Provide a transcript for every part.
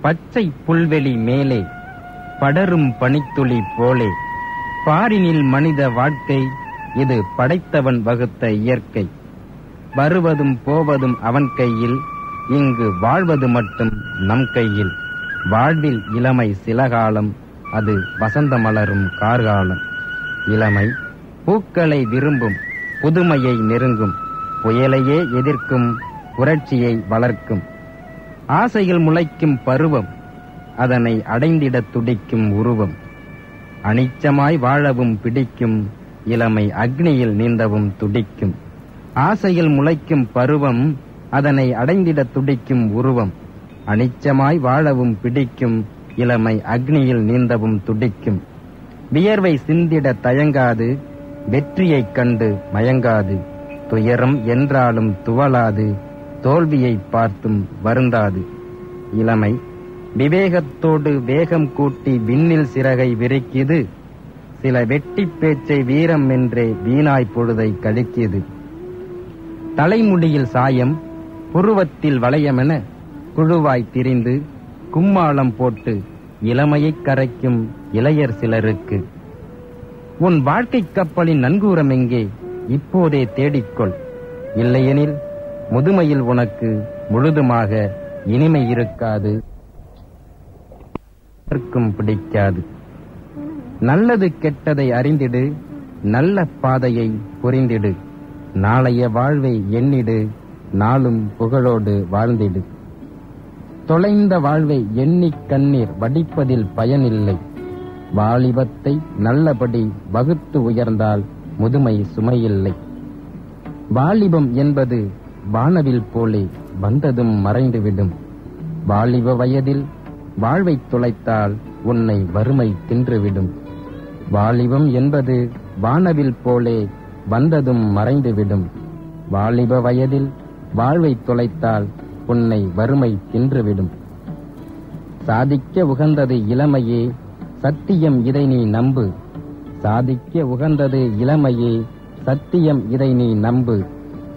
பச்சை புல்வெளி மேலே படரும் பனித்துளி போலே பாரினில் மனித வாழ்க்கை இது படைத்தவன் வகுத்த இயற்கை. வருவதும் போவதும் அவன் கையில், இங்கு வாழ்வது மட்டும் நம் கையில். வாழ்வில் இளமை சில காலம், அது வசந்த மலரும் கார்காலம். இளமை பூக்களை விரும்பும், புதுமையை நெருங்கும், புயலையே எதிர்க்கும், புரட்சியை வளர்க்கும். ஆசைகள் முளைக்கும் பருவம், அதனை அடைந்திட துடிக்கும் உருவம். அனிச்சமாய் வாழவும் பிடிக்கும், இளமை அக்னியில் நீந்தவும் துடிக்கும். ஆசைகள் முளைக்கும் பருவம், அதனை அடைந்திட துடிக்கும் உருவம். அனிச்சமாய் வாழவும் பிடிக்கும், இளமை அக்னியில் நீந்தவும் துடிக்கும். வியர்வை சிந்திட தயங்காது, வெற்றியைக் கண்டு மயங்காது. துயரம் என்றாலும் துவளாது, தோல்வியை பார்த்தும் வருந்தாது. இளமை விவேகத்தோடு வேகம் கூட்டி விண்ணில் சிறகை விரிக்கிது. சில வெட்டி பேச்சை வீரம் என்றே வீணாய் பொழுதை கழிக்கிது. தலைமுடியில் சாயம், புருவத்தில் வளையமென குழுவாய் திரிந்து கும்மாளம் போட்டு இளமையைக் கரைக்கும் இளையர் சிலருக்கு. உன் வாழ்க்கை கப்பலின் நன்கூரம் எங்கே, இப்போதே தேடிக்கொள். இல்லையெனில் முதுமையில் உனக்கு முழுதுமாக இனிமை இருக்காது, பிடிக்காது. நல்லது கெட்டதை அறிந்திடு, நல்ல பாதையை புரிந்திடு. நாளைய வாழ்வை எண்ணிடு, நாளும் புகழோடு வாழ்ந்திடு. தொலைந்த வாழ்வை எண்ணிக் கண்ணீர் வடிப்பதில் பயனில்லை. வாலிபத்தை நல்லபடி வகுத்து உயர்ந்தால் முதுமை சுமையில்லை. வாலிபம் என்பது வானவில் போலே வந்ததும் மறைந்துவிடும். வாலிப வயதில் வாழ்வை துளைத்தால் உன்னை வறுமை தின்றுவிடும். வாலிபம் என்பது வானவில் போலே வந்ததும் மறைந்துவிடும். வாலிப வயதில் வாழ்வை துளைத்தால் உன்னை வறுமை தின்றுவிடும். சாதிக்க உகந்தது இளமையே, சத்தியம் இதை நீ நம்பு. சாதிக்க உகந்தது இளமையே, சத்தியம் இதை நீ நம்பு.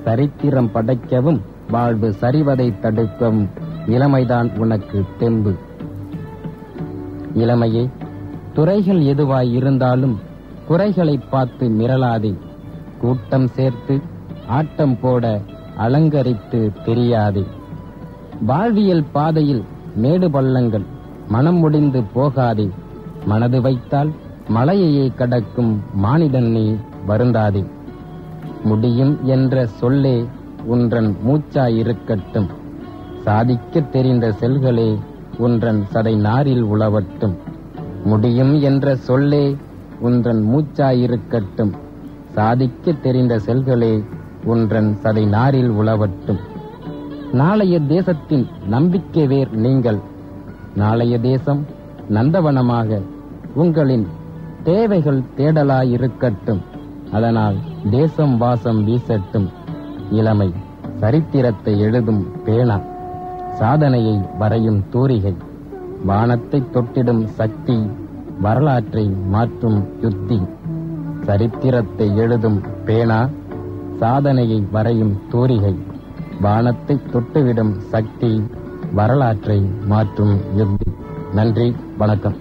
சரித்திரம் படைக்கவும் வாழ்வு சரிவதை தடுக்கவும் இளமைதான் உனக்கு தெம்பு. இளமையே, துறைகள் எதுவாய் இருந்தாலும் குறைகளை பார்த்து மிரளாதே. கூட்டம் சேர்த்து ஆட்டம் போட அலங்கரித்து தெரியாதே. வாழ்வியல் பாதையில் மேடு பள்ளங்கள், மனம் முடிந்து போகாதே. மனது வைத்தால் மலையையே கடக்கும் மானிடன் நீ வருந்தாதே. முடியும் என்ற சொல்லே உன்றன் மூச்சாயிருக்கட்டும். சாதிக்க தெரிந்த செல்களே உன்றன் சதை நாரில் உழவட்டும். முடியும் என்ற சொல்லே உன்றன் மூச்சாயிருக்கட்டும். சாதிக்க தெரிந்த செல்களே உன்றன் சதை நாரில் உழவட்டும். நாளைய தேசத்தின் நம்பிக்கை வேர் நீங்கள். நாளைய தேசம் நந்தவனமாக உங்களின் தேவைகள் தேடலாயிருக்கட்டும். அதனால் தேசம் வாசம் வீசட்டும். இளமை சரித்திரத்தை எழுதும் பேனா, சாதனையை வரையும் தூரிகை. வானத்தை தொட்டிடும் சக்தி, வரலாற்றை மாற்றும் யுத்தி. சரித்திரத்தை எழுதும் பேனா, சாதனையை வரையும் தூரிகை. வானத்தை தொட்டுவிடும் சக்தி, வரலாற்றை மாற்றும் யுத்தி. நன்றி, வணக்கம்.